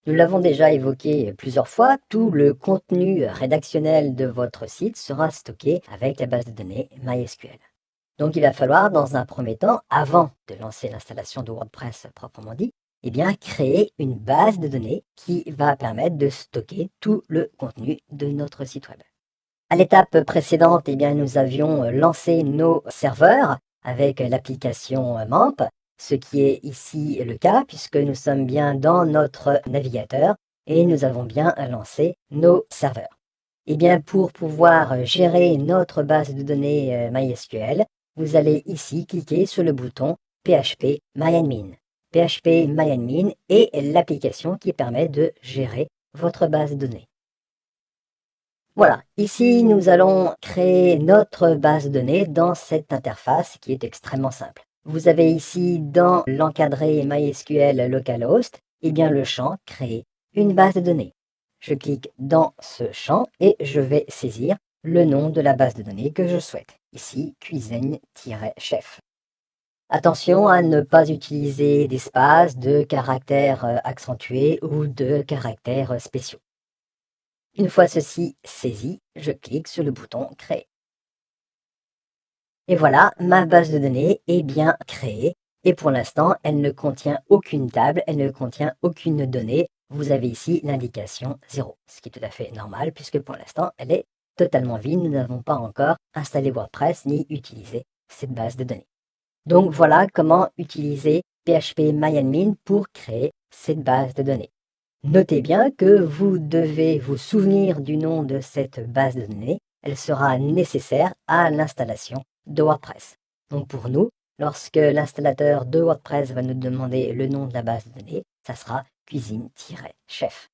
Nous l'avons déjà évoqué plusieurs fois, tout le contenu rédactionnel de votre site sera stocké avec la base de données MySQL. Donc il va falloir, dans un premier temps, avant de lancer l'installation de WordPress proprement dit, eh bien, créer une base de données qui va permettre de stocker tout le contenu de notre site web. À l'étape précédente, eh bien, nous avions lancé nos serveurs avec l'application MAMP, ce qui est ici le cas puisque nous sommes bien dans notre navigateur et nous avons bien lancé nos serveurs. Eh bien, pour pouvoir gérer notre base de données MySQL, vous allez ici cliquer sur le bouton PHP MyAdmin. PHP MyAdmin est l'application qui permet de gérer votre base de données. Voilà, ici nous allons créer notre base de données dans cette interface qui est extrêmement simple. Vous avez ici dans l'encadré MySQL localhost, eh bien le champ créer une base de données. Je clique dans ce champ et je vais saisir le nom de la base de données que je souhaite. Ici, cuisine-chef. Attention à ne pas utiliser d'espace, de caractères accentués ou de caractères spéciaux. Une fois ceci saisi, je clique sur le bouton Créer. Et voilà, ma base de données est bien créée. Et pour l'instant, elle ne contient aucune table, elle ne contient aucune donnée. Vous avez ici l'indication 0, ce qui est tout à fait normal puisque pour l'instant, elle est totalement vide. Nous n'avons pas encore installé WordPress ni utilisé cette base de données. Donc voilà comment utiliser PHP MyAdmin pour créer cette base de données. Notez bien que vous devez vous souvenir du nom de cette base de données. Elle sera nécessaire à l'installation de WordPress. Donc pour nous, lorsque l'installateur de WordPress va nous demander le nom de la base de données, ça sera cuisine-chef.